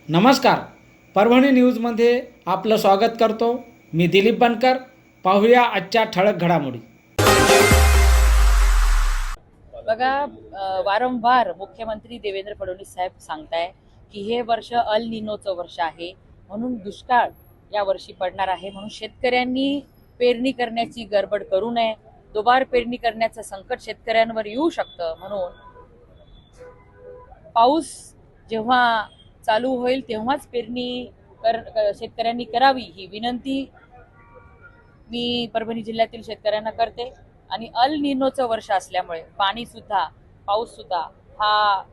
नमस्कार. परभणी न्यूजमध्ये आपलं स्वागत करतो. मी दिलीप बनकर. पाहूया आजच्या ठळक घडामोडी. बघा, वारंवार मुख्यमंत्री देवेंद्र फडणवीस साहेब सांगताय की हे वर्ष अल निनोचं वर्ष आहे, म्हणून दुष्काळ या वर्षी पडणार आहे, म्हणून शेतकऱ्यांनी पेरणी करण्याची गडबड करू नये. दुबार पेरणी करण्याचं संकट शेतकऱ्यांवर येऊ शकतं, म्हणून पाऊस जेव्हा चालू होईल तेव्हाच पेरणी शेतकऱ्यांनी करावी ही विनंती मी परभणी जिल्ह्यातील शेतकऱ्यांना करते. आणि अल निनोचं वर्ष असल्यामुळे पाऊस सुद्धा हा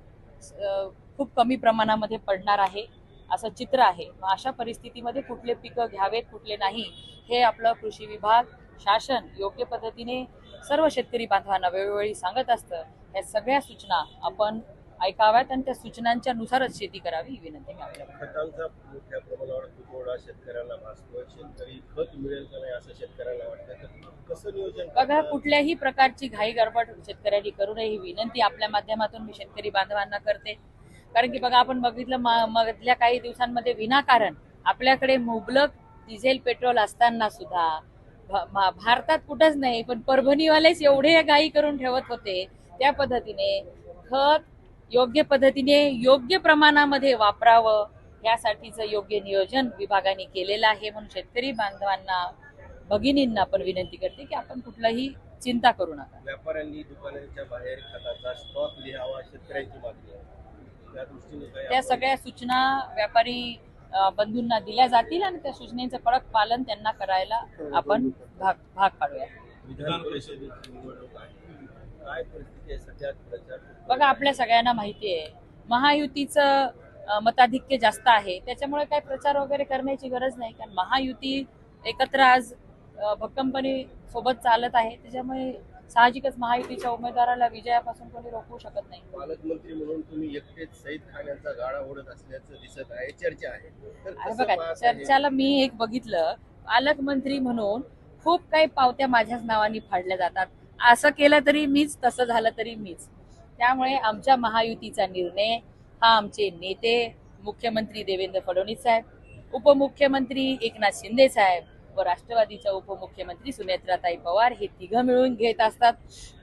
खूप कमी प्रमाणामध्ये पडणार आहे असं चित्र आहे. मग अशा परिस्थितीमध्ये कुठले पिकं घ्यावेत कुठले नाही हे आपलं कृषी विभाग शासन योग्य पद्धतीने सर्व शेतकरी बांधवांना वेळोवेळी सांगत असतं. या सगळ्या सूचना आपण ऐकाव्यात आणि त्या सूचनांच्या नुसारच शेती करावी ही विनंती मी आपल्याला. खतांचा मोठ्या प्रमाणावर तुटवडा शेतकऱ्यांना भासतोय. शेतकरी खत मिळेल का नाही असं शेतकऱ्यांना वाटतं. कसं नियोजन? बघा, कुठल्याही प्रकारची घाई गडबड शेतकऱ्यांनी करू नये ही विनंती आपल्या माध्यमातून मी शेतकरी बांधवांना करते. कारण की बघा, आपण बघितलं मधल्या काही दिवसांमध्ये विनाकारण आपल्याकडे मुबलक डिझेल पेट्रोल असताना सुद्धा भारतात कुठंच नाही पण परभणीवालेच एवढे घाई करून ठेवत होते. त्या पद्धतीने खत योग्य पद्धतीने योग्य प्रमाणामध्ये वापरावं यासाठीचं योग्य नियोजन विभागाने केलेलं आहे. म्हणून शेतकरी बांधवांना भगिनींना पण विनंती करते की आपण कुठलाही चिंता करू नका. व्यापाऱ्यांनी दुकानांच्या बाहेर खताचा स्टॉक लिहावा शेतकऱ्यांची मागणी आहे. त्या दृष्टीने त्या सगळ्या सूचना व्यापारी बंधूंना दिल्या जातील आणि त्या सूचनेचं कडक पालन त्यांना करायला आपण भाग पाडूया. विधान परिषदेची निवडणूक आहे, काय परिस्थिती आहे सध्या प्रचार? बघा, आपल्या सगळ्यांना माहिती आहे महायुतीचं मताधिक्य जास्त आहे, त्याच्यामुळे काय प्रचार वगैरे करण्याची गरज नाही. कारण महायुती एकत्र आज भक्कमपणे सोबत चालत आहे, त्याच्यामुळे साहजिकच महायुतीच्या उमेदवाराला विजयापासून कोणी रोखू शकत नाही. पालकमंत्री म्हणून तुम्ही एकटेच सईद खान यांचा गाडा ओढत असल्याचं दिसत आहे, चर्चा आहे. तर अरे कसं बघा, पाहता हे? चर्चाला मी एक बघितलं, पालकमंत्री म्हणून खूप काही पावत्या माझ्याच नावाने फाडल्या जातात. असं केलं तरी मीच, तसं झालं तरी मीच. त्यामुळे आमच्या महायुतीचा निर्णय हा आमचे नेते मुख्यमंत्री देवेंद्र फडणवीस साहेब, उपमुख्यमंत्री एकनाथ शिंदे साहेब व राष्ट्रवादीच्या उपमुख्यमंत्री सुनेत्राताई पवार हे तिघं मिळून घेत असतात.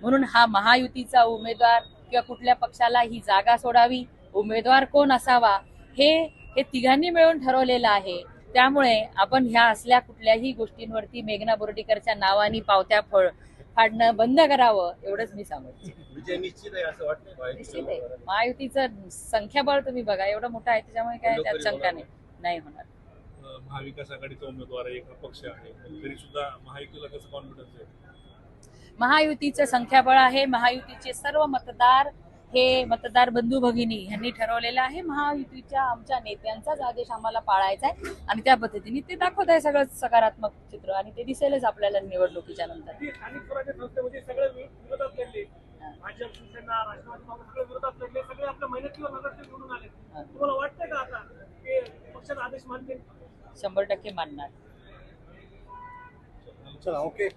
म्हणून हा महायुतीचा उमेदवार किंवा कुठल्या पक्षाला ही जागा सोडावी, उमेदवार कोण असावा हे तिघांनी मिळून ठरवलेलं आहे. त्यामुळे आपण ह्या असल्या कुठल्याही गोष्टींवरती मेघना बोर्डीकरच्या नावाने पावत्या फाडणं बंद करावं एवढंच मी सांगते. विजय निश्चित आहे असं वाटतं. निश्चित आहे. महायुतीचं संख्याबळ तुम्ही बघा एवढं मोठं आहे, त्याच्यामुळे काय त्यात शंका नाही होणार. महाविकास आघाडीचा उमेदवार आहे, एक अपक्ष आहे, तरी सुद्धा महायुतीला कसं कॉन्फिडन्स आहे? महायुतीचं संख्याबळ आहे. महायुतीचे सर्व मतदार हे मतदार बंधू भगिनी यांनी ठरवलेलं आहे. महायुतीच्या आमच्या नेत्यांचाच आदेश आम्हाला पाळायचा आहे आणि त्या पद्धतीने ते दाखवत आहे सगळं सकारात्मक चित्र आणि ते दिसेलच आपल्याला निवडणुकीच्या नंतर. स्थानिक स्वराज्य संस्थेमध्ये सगळे विरोधात लढले, भाजप शिवसेना राष्ट्रवादी काँग्रेस सगळे विरोधात लढले, सगळे आपल्या मेहनतीवर नगरसेवक निवडून आले. तुम्हाला वाटतंय का आता की पक्षाचा आदेश मानतील? 100% मानणार. चला, ओके.